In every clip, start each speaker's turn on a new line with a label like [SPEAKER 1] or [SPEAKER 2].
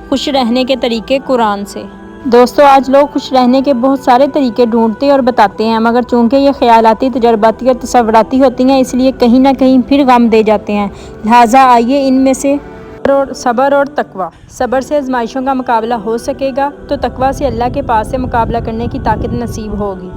[SPEAKER 1] خوش رہنے کے طریقے قرآن سے۔ دوستو، آج لوگ خوش رہنے کے بہت سارے طریقے ڈھونڈتے اور بتاتے ہیں، مگر چونکہ یہ خیالاتی، تجرباتی اور تصوراتی ہوتی ہیں، اس لیے کہیں نہ کہیں پھر غم دے جاتے ہیں۔ لہٰذا آئیے ان میں سے صبر اور تقویٰ۔ صبر سے آزمائشوں کا مقابلہ ہو سکے گا تو تقویٰ سے اللہ کے پاس سے مقابلہ کرنے کی طاقت نصیب ہوگی۔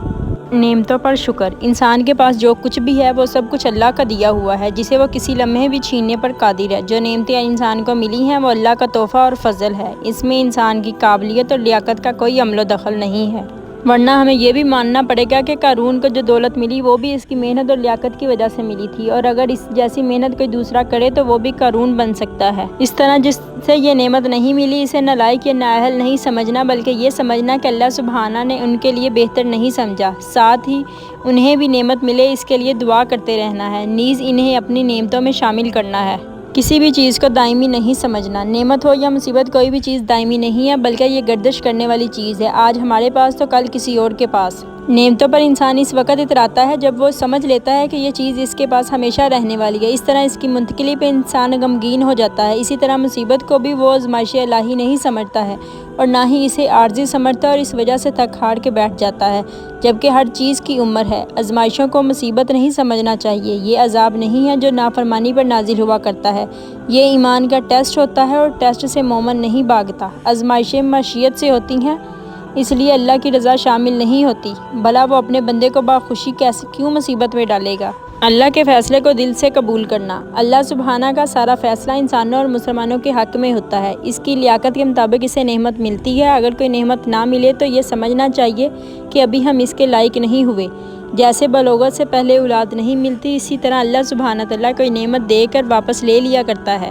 [SPEAKER 1] نعمتوں پر شکر۔ انسان کے پاس جو کچھ بھی ہے وہ سب کچھ اللہ کا دیا ہوا ہے، جسے وہ کسی لمحے بھی چھیننے پر قادر ہے۔ جو نعمتیں انسان کو ملی ہیں وہ اللہ کا تحفہ اور فضل ہے، اس میں انسان کی قابلیت اور لیاقت کا کوئی عمل و دخل نہیں ہے، ورنہ ہمیں یہ بھی ماننا پڑے گا کہ قارون کو جو دولت ملی وہ بھی اس کی محنت اور لیاقت کی وجہ سے ملی تھی، اور اگر اس جیسی محنت کوئی دوسرا کرے تو وہ بھی قارون بن سکتا ہے۔ اس طرح جس سے یہ نعمت نہیں ملی، اسے نالائق یا نااہل نہیں سمجھنا، بلکہ یہ سمجھنا کہ اللہ سبحانہ نے ان کے لیے بہتر نہیں سمجھا۔ ساتھ ہی انہیں بھی نعمت ملے اس کے لیے دعا کرتے رہنا ہے، نیز انہیں اپنی نعمتوں میں شامل کرنا ہے۔ کسی بھی چیز کو دائمی نہیں سمجھنا۔ نعمت ہو یا مصیبت، کوئی بھی چیز دائمی نہیں ہے، بلکہ یہ گردش کرنے والی چیز ہے، آج ہمارے پاس تو کل کسی اور کے پاس۔ نعمتوں پر انسان اس وقت اتراتا ہے جب وہ سمجھ لیتا ہے کہ یہ چیز اس کے پاس ہمیشہ رہنے والی ہے، اس طرح اس کی منتقلی پہ انسان غمگین ہو جاتا ہے۔ اسی طرح مصیبت کو بھی وہ آزمائش الہی نہیں سمجھتا ہے اور نہ ہی اسے عارضی سمجھتا ہے، اور اس وجہ سے تھک ہار کے بیٹھ جاتا ہے، جبکہ ہر چیز کی عمر ہے۔ آزمائشوں کو مصیبت نہیں سمجھنا چاہیے، یہ عذاب نہیں ہے جو نافرمانی پر نازل ہوا کرتا ہے، یہ ایمان کا ٹیسٹ ہوتا ہے، اور ٹیسٹ سے مومن نہیں بھاگتا۔ آزمائشیں معیشت سے ہوتی ہیں، اس لیے اللہ کی رضا شامل نہیں ہوتی، بھلا وہ اپنے بندے کو بخوشی کیوں مصیبت میں ڈالے گا۔ اللہ کے فیصلے کو دل سے قبول کرنا۔ اللہ سبحانہ کا سارا فیصلہ انسانوں اور مسلمانوں کے حق میں ہوتا ہے، اس کی لیاقت کے مطابق اسے نعمت ملتی ہے۔ اگر کوئی نعمت نہ ملے تو یہ سمجھنا چاہیے کہ ابھی ہم اس کے لائق نہیں ہوئے۔ جیسے بلوغت سے پہلے اولاد نہیں ملتی، اسی طرح اللہ سبحانہ تعالیٰ کوئی نعمت دے کر واپس لے لیا کرتا ہے۔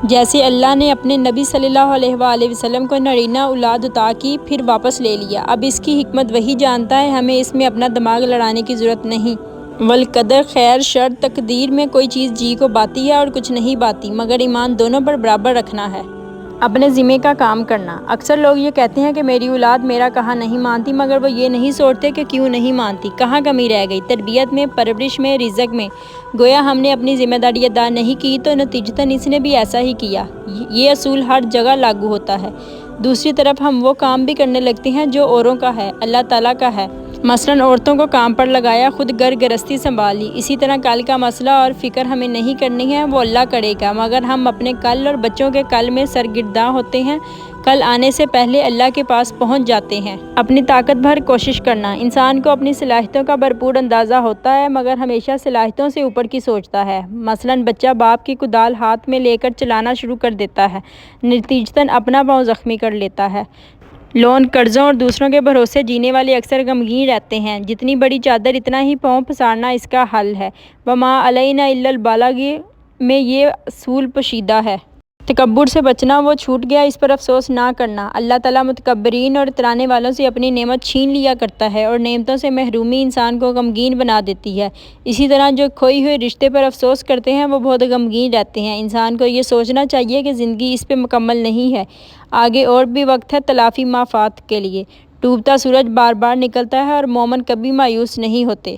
[SPEAKER 1] جیسے اللہ نے اپنے نبی صلی اللہ علیہ وآلہ وسلم کو نرینہ اولاد عطا کی، پھر واپس لے لیا۔ اب اس کی حکمت وہی جانتا ہے، ہمیں اس میں اپنا دماغ لڑانے کی ضرورت نہیں۔ والقدر، خیر شر، تقدیر میں کوئی چیز جی کو باتی ہے اور کچھ نہیں باتی، مگر ایمان دونوں پر برابر رکھنا ہے۔ اپنے ذمے کا کام کرنا۔ اکثر لوگ یہ کہتے ہیں کہ میری اولاد میرا کہا نہیں مانتی، مگر وہ یہ نہیں سوچتے کہ کیوں نہیں مانتی، کہاں کمی رہ گئی، تربیت میں، پرورش میں، رزق میں۔ گویا ہم نے اپنی ذمہ داری ادا نہیں کی تو نتیجتاً اس نے بھی ایسا ہی کیا۔ یہ اصول ہر جگہ لاگو ہوتا ہے۔ دوسری طرف ہم وہ کام بھی کرنے لگتے ہیں جو اوروں کا ہے، اللہ تعالیٰ کا ہے۔ مثلاً عورتوں کو کام پر لگایا، خود گھر گرہستی سنبھالی۔ اسی طرح کل کا مسئلہ اور فکر ہمیں نہیں کرنی ہے، وہ اللہ کرے گا، مگر ہم اپنے کل اور بچوں کے کل میں سرگرداں ہوتے ہیں، کل آنے سے پہلے اللہ کے پاس پہنچ جاتے ہیں۔ اپنی طاقت بھر کوشش کرنا۔ انسان کو اپنی صلاحیتوں کا بھرپور اندازہ ہوتا ہے، مگر ہمیشہ صلاحیتوں سے اوپر کی سوچتا ہے۔ مثلاً بچہ باپ کی کدال ہاتھ میں لے کر چلانا شروع کر دیتا ہے، نتیجتاً اپنا پاؤں زخمی کر لیتا ہے۔ لون، قرضوں اور دوسروں کے بھروسے جینے والے اکثر غمگین رہتے ہیں، جتنی بڑی چادر اتنا ہی پاؤں پسارنا اس کا حل ہے۔ وَمَا عَلَيْنَا إِلَّا الْبَلَاغُ میں یہ اصول پوشیدہ ہے۔ تکبر سے بچنا، وہ چھوٹ گیا اس پر افسوس نہ کرنا۔ اللہ تعالیٰ متکبرین اور اترانے والوں سے اپنی نعمت چھین لیا کرتا ہے، اور نعمتوں سے محرومی انسان کو غمگین بنا دیتی ہے۔ اسی طرح جو کھوئی ہوئے رشتے پر افسوس کرتے ہیں وہ بہت غمگین رہتے ہیں۔ انسان کو یہ سوچنا چاہیے کہ زندگی اس پہ مکمل نہیں ہے، آگے اور بھی وقت ہے تلافی ما فات کے لیے۔ ڈوبتا سورج بار بار نکلتا ہے اور مومن کبھی مایوس نہیں ہوتے۔